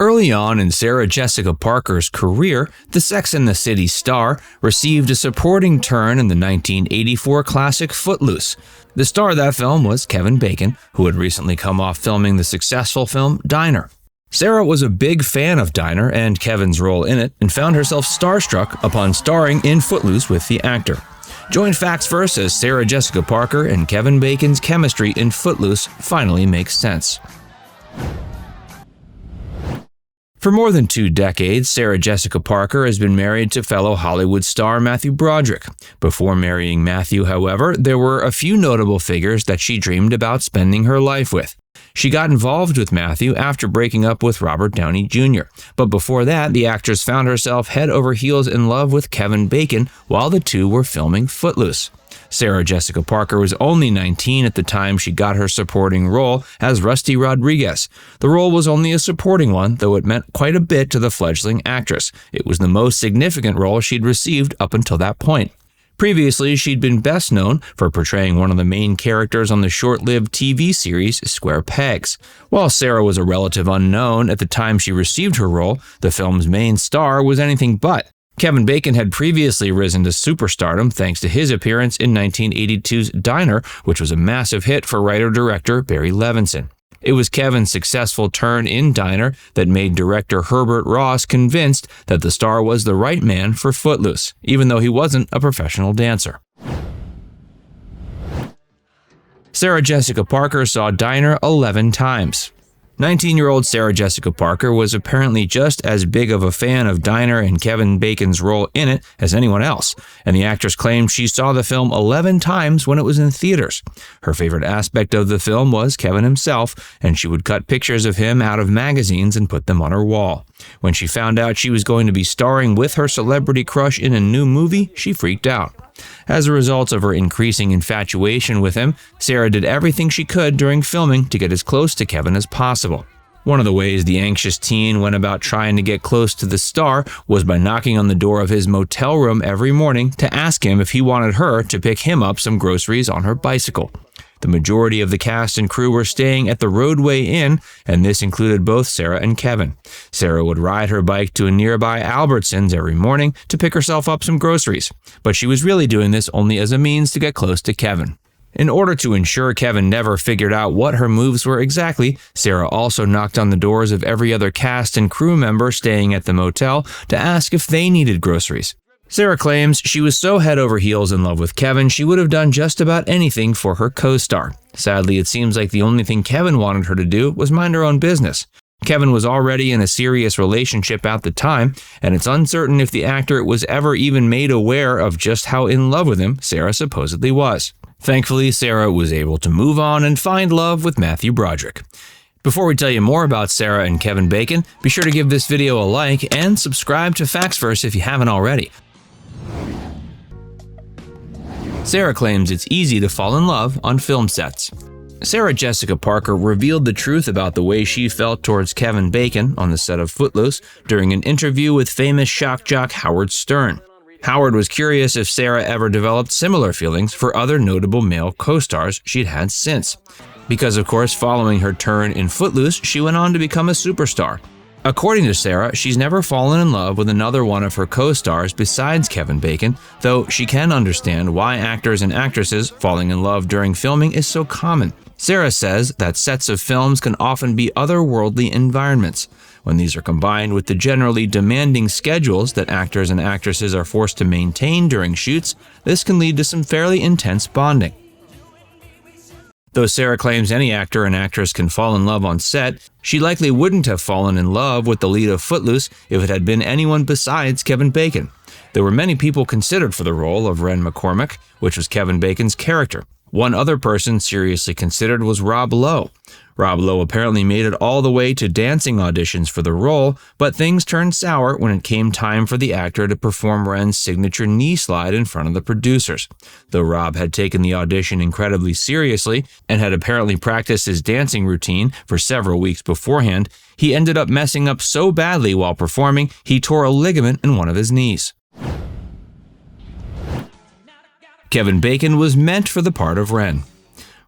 Early on in Sarah Jessica Parker's career, the Sex and the City star received a supporting turn in the 1984 classic Footloose. The star of that film was Kevin Bacon, who had recently come off filming the successful film Diner. Sarah was a big fan of Diner and Kevin's role in it, and found herself starstruck upon starring in Footloose with the actor. Join Facts First as Sarah Jessica Parker and Kevin Bacon's chemistry in Footloose finally makes sense. For more than 2 decades, Sarah Jessica Parker has been married to fellow Hollywood star Matthew Broderick. Before marrying Matthew, however, there were a few notable figures that she dreamed about spending her life with. She got involved with Matthew after breaking up with Robert Downey Jr., but before that, the actress found herself head over heels in love with Kevin Bacon while the two were filming Footloose. Sarah Jessica Parker was only 19 at the time she got her supporting role as Rusty Rodriguez. The role was only a supporting one, though it meant quite a bit to the fledgling actress. It was the most significant role she'd received up until that point. Previously, she'd been best known for portraying one of the main characters on the short-lived TV series Square Pegs. While Sarah was a relative unknown at the time she received her role, the film's main star was anything but. Kevin Bacon had previously risen to superstardom thanks to his appearance in 1982's Diner, which was a massive hit for writer-director Barry Levinson. It was Kevin's successful turn in Diner that made director Herbert Ross convinced that the star was the right man for Footloose, even though he wasn't a professional dancer. Sarah Jessica Parker saw Diner 11 times. 19-year-old Sarah Jessica Parker was apparently just as big of a fan of Diner and Kevin Bacon's role in it as anyone else, and the actress claimed she saw the film 11 times when it was in theaters. Her favorite aspect of the film was Kevin himself, and she would cut pictures of him out of magazines and put them on her wall. When she found out she was going to be starring with her celebrity crush in a new movie, she freaked out. As a result of her increasing infatuation with him, Sarah did everything she could during filming to get as close to Kevin as possible. One of the ways the anxious teen went about trying to get close to the star was by knocking on the door of his motel room every morning to ask him if he wanted her to pick him up some groceries on her bicycle. The majority of the cast and crew were staying at the Roadway Inn, and this included both Sarah and Kevin. Sarah would ride her bike to a nearby Albertsons every morning to pick herself up some groceries, but she was really doing this only as a means to get close to Kevin. In order to ensure Kevin never figured out what her moves were exactly, Sarah also knocked on the doors of every other cast and crew member staying at the motel to ask if they needed groceries. Sarah claims she was so head over heels in love with Kevin, she would have done just about anything for her co-star. Sadly, it seems like the only thing Kevin wanted her to do was mind her own business. Kevin was already in a serious relationship at the time, and it's uncertain if the actor was ever even made aware of just how in love with him Sarah supposedly was. Thankfully, Sarah was able to move on and find love with Matthew Broderick. Before we tell you more about Sarah and Kevin Bacon, be sure to give this video a like and subscribe to Facts First if you haven't already. Sarah claims it's easy to fall in love on film sets. Sarah Jessica Parker revealed the truth about the way she felt towards Kevin Bacon on the set of Footloose during an interview with famous shock jock Howard Stern. Howard was curious if Sarah ever developed similar feelings for other notable male co-stars she'd had since. Because, of course, following her turn in Footloose, she went on to become a superstar. According to Sarah, she's never fallen in love with another one of her co-stars besides Kevin Bacon, though she can understand why actors and actresses falling in love during filming is so common. Sarah says that sets of films can often be otherworldly environments. When these are combined with the generally demanding schedules that actors and actresses are forced to maintain during shoots, this can lead to some fairly intense bonding. Though Sarah claims any actor and actress can fall in love on set, she likely wouldn't have fallen in love with the lead of Footloose if it had been anyone besides Kevin Bacon. There were many people considered for the role of Ren McCormick, which was Kevin Bacon's character. One other person seriously considered was Rob Lowe. Rob Lowe apparently made it all the way to dancing auditions for the role, but things turned sour when it came time for the actor to perform Ren's signature knee slide in front of the producers. Though Rob had taken the audition incredibly seriously and had apparently practiced his dancing routine for several weeks beforehand, he ended up messing up so badly while performing, he tore a ligament in one of his knees. Kevin Bacon was meant for the part of Ren.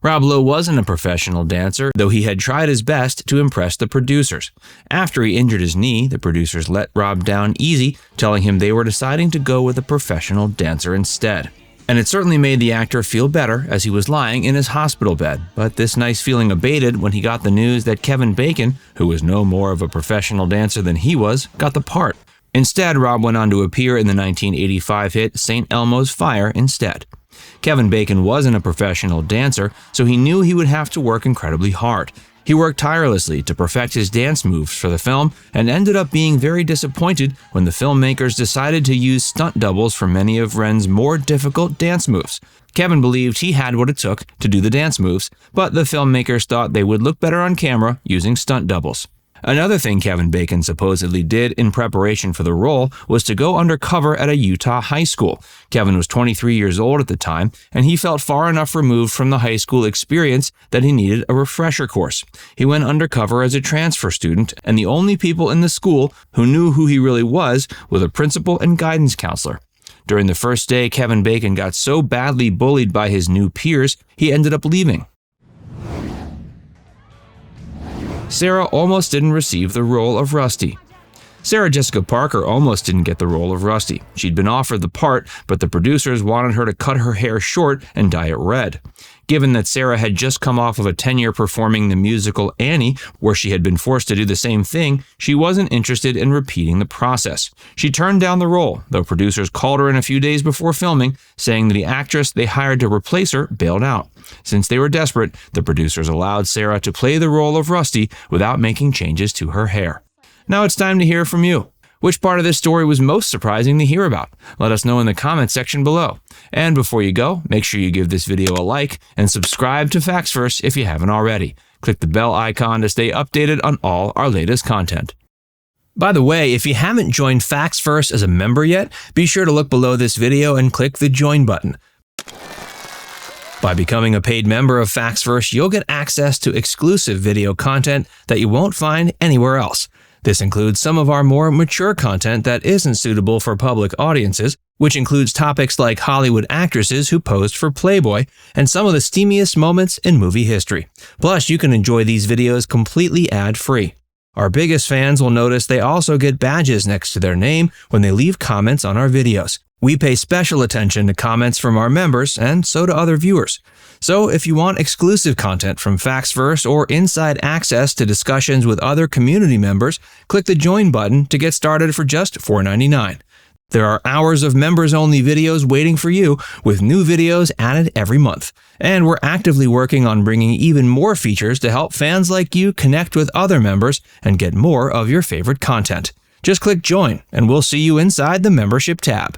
Rob Lowe wasn't a professional dancer, though he had tried his best to impress the producers. After he injured his knee, the producers let Rob down easy, telling him they were deciding to go with a professional dancer instead. And it certainly made the actor feel better as he was lying in his hospital bed, but this nice feeling abated when he got the news that Kevin Bacon, who was no more of a professional dancer than he was, got the part. Instead, Rob went on to appear in the 1985 hit St. Elmo's Fire instead. Kevin Bacon wasn't a professional dancer, so he knew he would have to work incredibly hard. He worked tirelessly to perfect his dance moves for the film and ended up being very disappointed when the filmmakers decided to use stunt doubles for many of Ren's more difficult dance moves. Kevin believed he had what it took to do the dance moves, but the filmmakers thought they would look better on camera using stunt doubles. Another thing Kevin Bacon supposedly did in preparation for the role was to go undercover at a Utah high school. Kevin was 23 years old at the time, and he felt far enough removed from the high school experience that he needed a refresher course. He went undercover as a transfer student, and the only people in the school who knew who he really was were the principal and guidance counselor. During the first day, Kevin Bacon got so badly bullied by his new peers, he ended up leaving. Sarah almost didn't receive the role of Rusty. Sarah Jessica Parker almost didn't get the role of Rusty. She'd been offered the part, but the producers wanted her to cut her hair short and dye it red. Given that Sarah had just come off of a tenure performing the musical Annie, where she had been forced to do the same thing, she wasn't interested in repeating the process. She turned down the role, though producers called her in a few days before filming, saying that the actress they hired to replace her bailed out. Since they were desperate, the producers allowed Sarah to play the role of Rusty without making changes to her hair. Now it's time to hear from you. Which part of this story was most surprising to hear about? Let us know in the comment section below. And before you go, make sure you give this video a like and subscribe to Facts First if you haven't already. Click the bell icon to stay updated on all our latest content. By the way, if you haven't joined Facts First as a member yet, be sure to look below this video and click the join button. By becoming a paid member of Facts First, you'll get access to exclusive video content that you won't find anywhere else. This includes some of our more mature content that isn't suitable for public audiences, which includes topics like Hollywood actresses who posed for Playboy and some of the steamiest moments in movie history. Plus, you can enjoy these videos completely ad-free. Our biggest fans will notice they also get badges next to their name when they leave comments on our videos. We pay special attention to comments from our members, and so do other viewers. So if you want exclusive content from Facts First or inside access to discussions with other community members, click the join button to get started for just $4.99. There are hours of members-only videos waiting for you, with new videos added every month. And we're actively working on bringing even more features to help fans like you connect with other members and get more of your favorite content. Just click join, and we'll see you inside the membership tab.